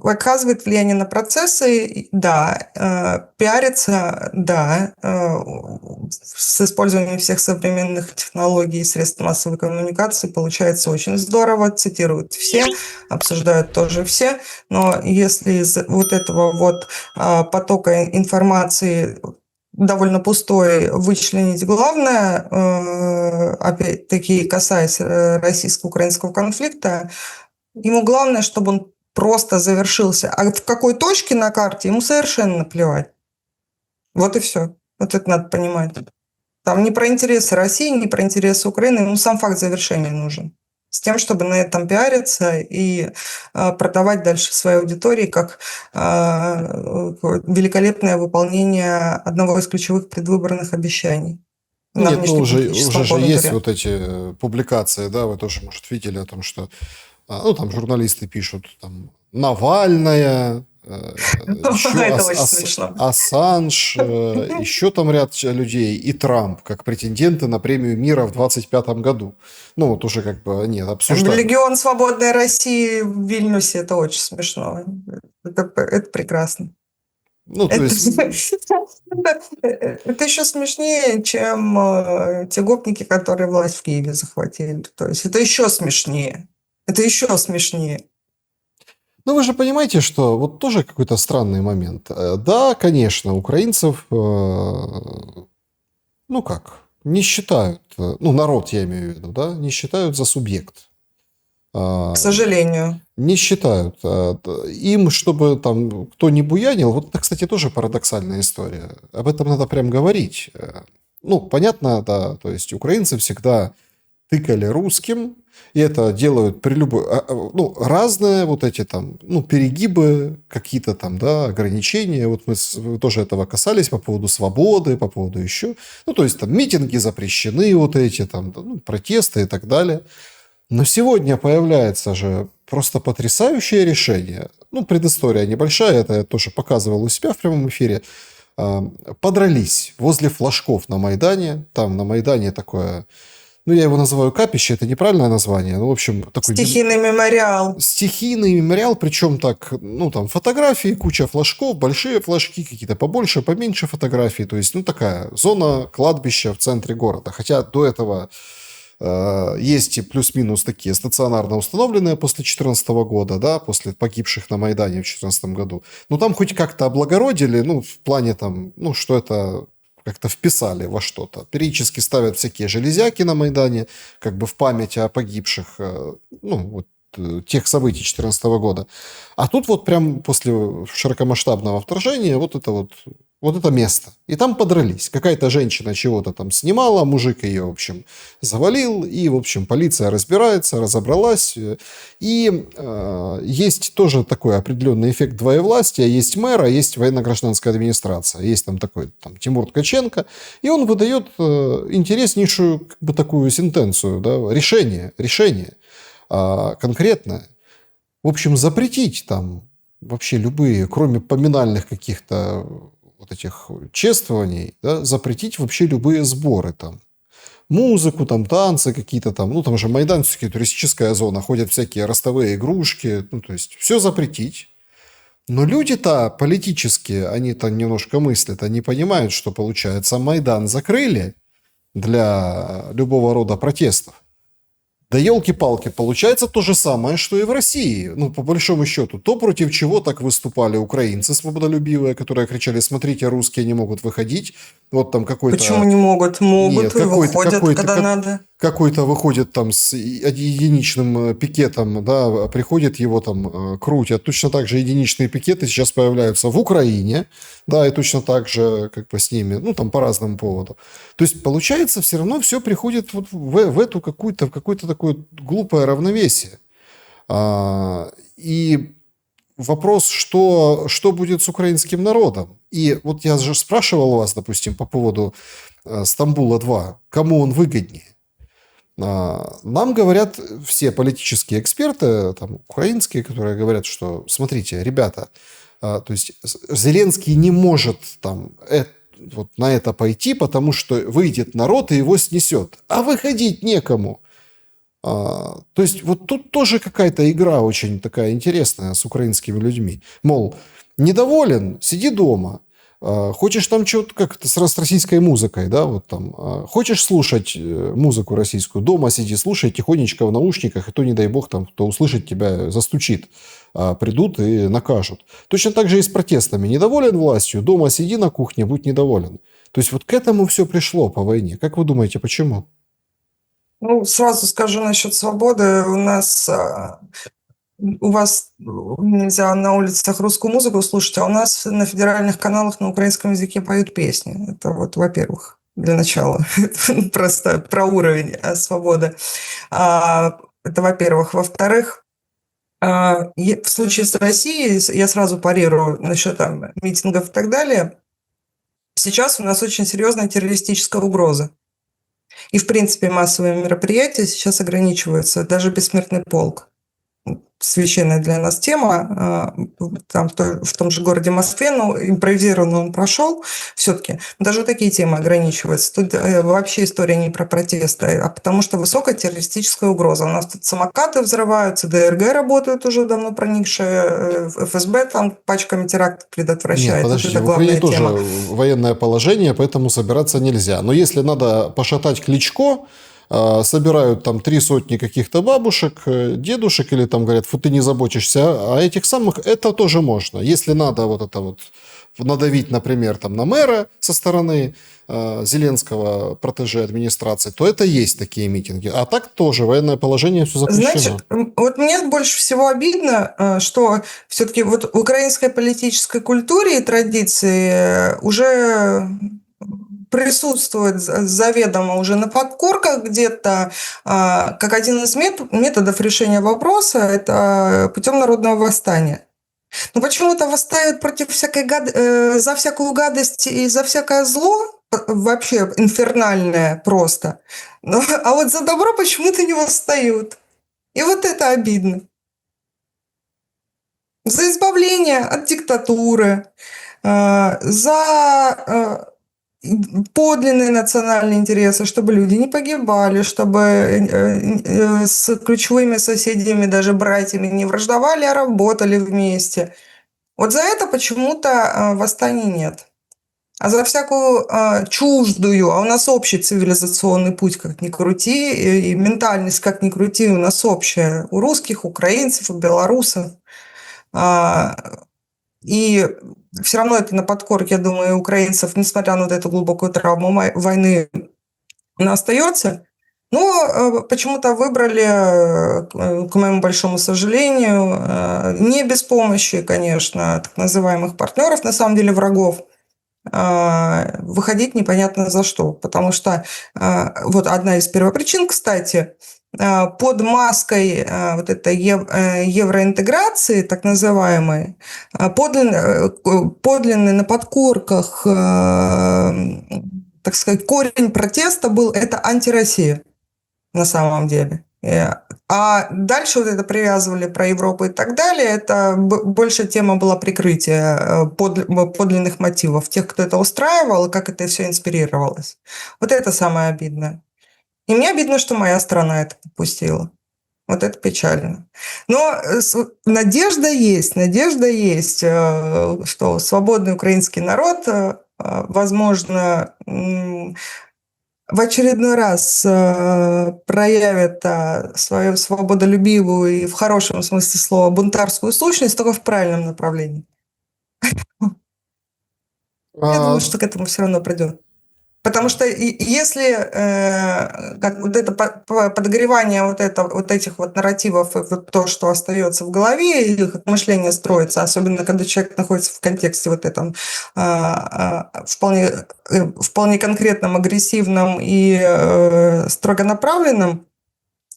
оказывает влияние на процессы, да, пиарится, да, с использованием всех современных технологий и средств массовой коммуникации получается очень здорово, цитируют все, обсуждают тоже все, но если из вот этого вот потока информации довольно пустой вычленить главное, опять-таки касаясь российско-украинского конфликта, ему главное, чтобы он просто завершился. А в какой точке на карте ему совершенно наплевать. Вот и все. Вот это надо понимать. Там не про интересы России, не про интересы Украины, ему сам факт завершения нужен. С тем, чтобы на этом пиариться и продавать дальше своей аудитории как великолепное выполнение одного из ключевых предвыборных обещаний. Нет, ну уже же есть вот эти публикации, да, вы тоже, может, видели о том, что ну, там журналисты пишут, там, Навальная, еще Ассанж, еще там ряд людей, и Трамп, как претенденты на премию мира в 2025 году. Ну, вот уже как бы, нет, обсуждают. Легион Свободной России в Вильнюсе, это очень смешно. Это прекрасно. Ну, то есть... Это еще смешнее, чем те гопники, которые власть в Киеве захватили. То есть это еще смешнее. Это еще смешнее. Ну, вы же понимаете, что вот тоже какой-то странный момент. Да, конечно, украинцев, ну как, не считают, ну, народ я имею в виду, да, не считают за субъект. К сожалению. Не считают. Им, чтобы там кто не буянил, вот это, кстати, тоже парадоксальная история. Об этом надо прям говорить. Ну, понятно, да, то есть украинцы всегда тыкали русским, и это делают при любой... Ну, разные вот эти там, ну, перегибы, какие-то там, да, ограничения. Вот мы тоже этого касались по поводу свободы, по поводу еще... Ну, то есть там митинги запрещены, вот эти там, ну, протесты и так далее. Но сегодня появляется же просто потрясающее решение. Ну, предыстория небольшая, это я тоже показывал у себя в прямом эфире. Подрались возле флажков на Майдане. Там на Майдане такое... Ну, я его называю капище, это неправильное название. Ну, в общем, такой... Стихийный мемориал. Стихийный мемориал, причем так, ну, там фотографии, куча флажков, большие флажки, какие-то побольше, поменьше фотографий. То есть, ну, такая зона кладбища в центре города. Хотя до этого... Есть и плюс-минус такие стационарно установленные после 2014 года, да, после погибших на Майдане в 2014 году. Но там хоть как-то облагородили, ну, в плане там, ну, что это как-то вписали во что-то. Периодически ставят всякие железяки на Майдане, как бы в память о погибших, ну, вот, тех событий 2014 года. А тут вот прям после широкомасштабного вторжения вот это место. И там подрались. Какая-то женщина чего-то там снимала, мужик ее, в общем, завалил, и, в общем, полиция разбирается, разобралась. И есть тоже такой определенный эффект двоевластия. Есть мэр, а есть военно-гражданская администрация. Есть там такой там, Тимур Ткаченко, и он выдает интереснейшую как бы такую сентенцию, да, решение конкретное. В общем, запретить там вообще любые, кроме поминальных каких-то вот этих чествований, да, запретить вообще любые сборы там. музыку, там танцы какие-то там, ну там же Майдан все-таки туристическая зона, ходят всякие ростовые игрушки, ну то есть все запретить. Но люди-то политические, они-то немножко мыслят, они понимают, что получается Майдан закрыли для любого рода протестов. Да елки-палки, получается то же самое, что и в России. Ну, по большому счету, то, против чего так выступали украинцы свободолюбивые, которые кричали: смотрите, русские не могут выходить. Вот там Почему какой-то... не могут? Нет, Могут и выходят, когда надо. какой-то выходит там с единичным пикетом, да, приходит, его там крутят. Точно так же единичные пикеты сейчас появляются в Украине, да, и точно так же как бы с ними, ну, там по разным поводам. То есть, получается, все равно все приходит вот в эту какую-то, в какое-то такое глупое равновесие. И вопрос, что будет с украинским народом. И вот я же спрашивал вас, допустим, по поводу Стамбула-2, кому он выгоднее. Нам говорят все политические эксперты, там, украинские, которые говорят, что, смотрите, ребята, то есть Зеленский не может там вот на это пойти, потому что выйдет народ и его снесет. А выходить некому. То есть вот тут тоже какая-то игра очень такая интересная с украинскими людьми. Мол, недоволен, сиди дома. Хочешь там что-то, как это с российской музыкой, да, вот там. Хочешь слушать музыку российскую, дома сиди, слушай тихонечко в наушниках, и то, не дай бог, там, кто услышит тебя, застучит. Придут и накажут. Точно так же и с протестами. Недоволен властью, дома сиди на кухне, будь недоволен. То есть вот к этому все пришло по войне. Как вы думаете, почему? Ну, сразу скажу насчет свободы. У вас нельзя на улицах русскую музыку слушать, а у нас на федеральных каналах на украинском языке поют песни. Это вот, во-первых, для начала. Просто про уровень свободы. Это во-первых. Во-вторых, в случае с Россией, я сразу парирую насчет там митингов и так далее, сейчас у нас очень серьезная террористическая угроза. И, в принципе, массовые мероприятия сейчас ограничиваются, даже бессмертный полк. Священная для нас тема, там в том же городе Москве, но импровизированно он прошел все-таки. Даже такие темы ограничиваются. Тут вообще история не про протесты, а потому что высокая террористическая угроза. У нас тут самокаты взрываются, ДРГ работают уже давно проникшие, ФСБ там пачками терактов предотвращает. Нет, подождите, в Украине тоже военное положение, поэтому собираться нельзя. Но если надо пошатать Кличко, собирают там 3 сотни каких-то бабушек, дедушек, или там говорят, фу, ты не заботишься о этих самых, это тоже можно. Если надо вот это вот надавить, например, там на мэра со стороны Зеленского, протеже администрации, то это есть такие митинги. А так тоже военное положение все запрещено. Значит, вот мне больше всего обидно, что все-таки вот в украинской политической культуре и традиции уже присутствует заведомо уже на подкорках где-то, как один из методов решения вопроса, это путем народного восстания. Но почему-то восстают против за всякую гадость и за всякое зло, вообще инфернальное просто. А вот за добро почему-то не восстают. И вот это обидно. За избавление от диктатуры, за подлинные национальные интересы, чтобы люди не погибали, чтобы с ключевыми соседями, даже братьями, не враждовали, а работали вместе. Вот за это почему-то восстаний нет. А за всякую чуждую, а у нас общий цивилизационный путь, как ни крути, и ментальность, как ни крути, у нас общая. У русских, украинцев, у белорусов. И все равно это на подкорке, я думаю, украинцев, несмотря на вот эту глубокую травму войны, она остается. Но почему-то выбрали, к моему большому сожалению, не без помощи, конечно, так называемых партнеров, на самом деле врагов, выходить непонятно за что. Потому что вот одна из первопричин, кстати, под маской вот этой евроинтеграции, так называемой, подлинный на подкорках, так сказать, корень протеста был это антироссия на самом деле. А дальше вот это привязывали про Европу и так далее, это больше тема была прикрытия подлинных мотивов, тех, кто это устраивал, и как это все инспирировалось. Вот это самое обидное. И мне обидно, что моя страна это допустила. Вот это печально. Но надежда есть, что свободный украинский народ, возможно, в очередной раз проявит свою свободолюбивую и в хорошем смысле слова бунтарскую сущность, только в правильном направлении. Я думаю, что к этому все равно придет. Потому что если как вот это подогревание вот этих вот нарративов, и вот то, что остается в голове, или как мышление строится, особенно когда человек находится в контексте вот этом вполне конкретном, агрессивном и строго направленном,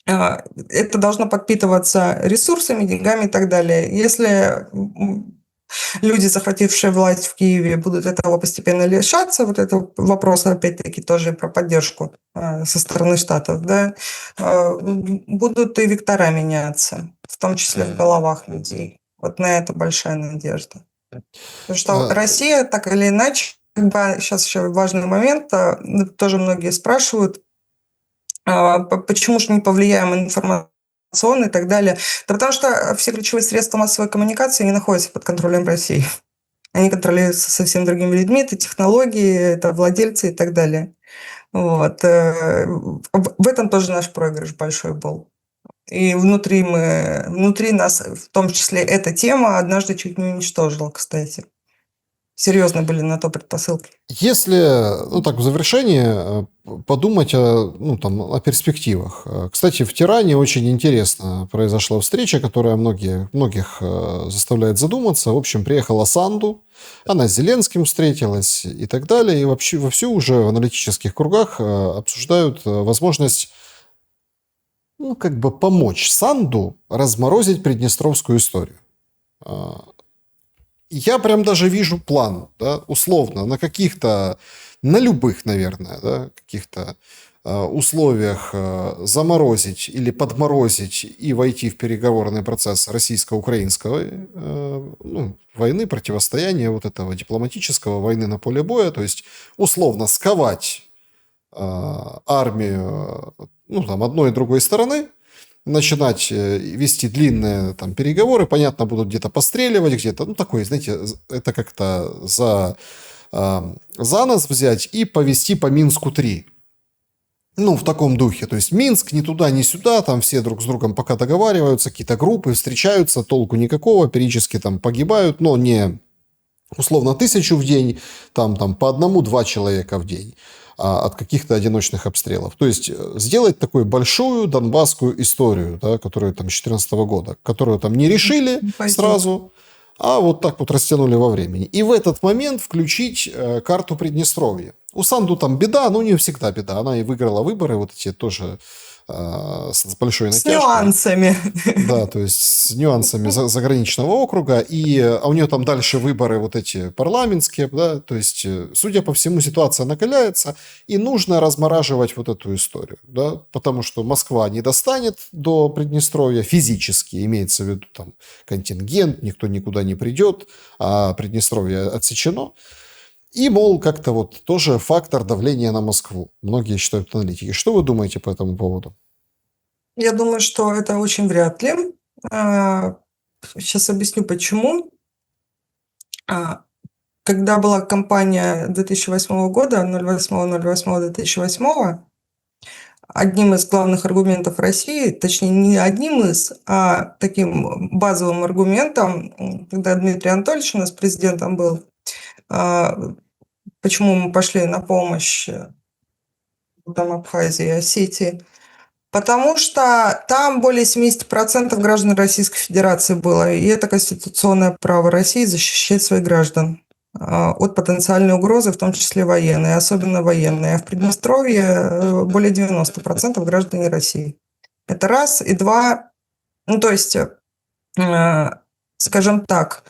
это должно подпитываться ресурсами, деньгами и так далее. Если люди, захватившие власть в Киеве, будут этого постепенно лишаться. Вот это вопрос, опять-таки, тоже про поддержку со стороны Штатов. Да? Будут и вектора меняться, в том числе в головах людей. Вот на это большая надежда. Потому что Россия, так или иначе, сейчас еще важный момент, тоже многие спрашивают, почему же не повлияем информационно и так далее. Да потому что все ключевые средства массовой коммуникации не находятся под контролем России. Они контролируются совсем другими людьми, это технологии, это владельцы и так далее. Вот. В этом тоже наш проигрыш большой был. И внутри нас, в том числе, эта тема однажды чуть не уничтожила, кстати. Серьезно были на то предпосылки. Если, ну так, в завершение подумать о перспективах. Кстати, в Тиране очень интересно произошла встреча, которая многих заставляет задуматься. В общем, приехала Санду, она с Зеленским встретилась и так далее. И вообще вовсю уже в аналитических кругах обсуждают возможность помочь Санду разморозить приднестровскую историю. Я прям даже вижу план, да, условно, на любых, наверное, да, каких-то условиях заморозить или подморозить и войти в переговорный процесс российско-украинского войны, противостояния вот этого дипломатического, войны на поле боя, то есть условно сковать армию одной и другой стороны, начинать вести длинные переговоры, понятно, будут где-то постреливать, где-то, такое, знаете, это как-то за нос взять и повести по Минску-3. В таком духе. То есть Минск ни туда, ни сюда, там все друг с другом пока договариваются, какие-то группы встречаются, толку никакого, периодически погибают, но не условно 1000 в день, там по 1-2 человека в день от каких-то одиночных обстрелов. То есть сделать такую большую донбасскую историю, да, которую с 2014 года, которую не решили сразу, а вот так вот растянули во времени. И в этот момент включить карту Приднестровья. У Санду беда, но у нее всегда беда. Она и выиграла выборы, вот эти тоже с большой натяжкой. С нюансами. Да, то есть с нюансами заграничного округа. А у нее дальше выборы вот эти парламентские. Да, то есть, судя по всему, ситуация накаляется. И нужно размораживать вот эту историю. Да, потому что Москва не достанет до Приднестровья физически. Имеется в виду контингент, никто никуда не придет. А Приднестровье отсечено. И, мол, как-то тоже фактор давления на Москву. Многие считают аналитики. Что вы думаете по этому поводу? Я думаю, что это очень вряд ли. Сейчас объясню, почему. Когда была кампания 2008 года, 08.08.2008, одним из главных аргументов России, точнее не одним из, а таким базовым аргументом, когда Дмитрий Анатольевич у нас президентом был, почему мы пошли на помощь Абхазии и Осетии, потому что там более 70% граждан Российской Федерации было, и это конституционное право России защищать своих граждан от потенциальной угрозы, в том числе военной, особенно военной. А в Приднестровье более 90% граждан России. Это раз. И два, то есть, скажем так,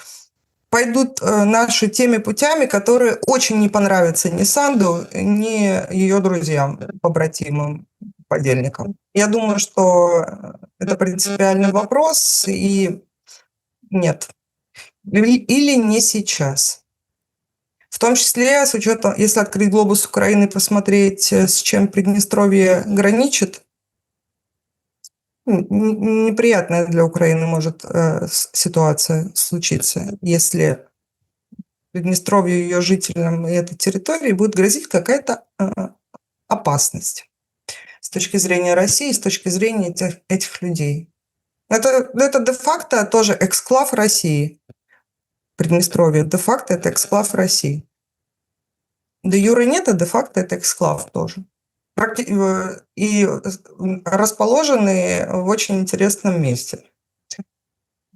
пойдут наши теми путями, которые очень не понравятся ни Санду, ни ее друзьям, побратимам, подельникам. Я думаю, что это принципиальный вопрос, и нет. Или не сейчас. В том числе с учетом, если открыть глобус Украины, посмотреть, с чем Приднестровье граничит, неприятная для Украины может ситуация случиться, если Приднестровью, ее жителям и этой территории будет грозить какая-то опасность с точки зрения России, с точки зрения этих людей. Это де-факто тоже эксклав России. Приднестровье де-факто это эксклав России. Де-юре нет, а де-факто это эксклав тоже. И расположены в очень интересном месте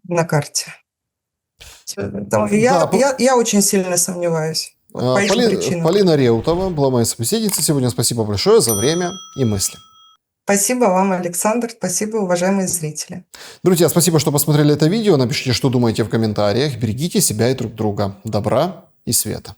на карте. Я очень сильно сомневаюсь. По этим причинам. Полина Реутова была моей собеседницей сегодня. Спасибо большое за время и мысли. Спасибо вам, Александр. Спасибо, уважаемые зрители. Друзья, спасибо, что посмотрели это видео. Напишите, что думаете в комментариях. Берегите себя и друг друга. Добра и света.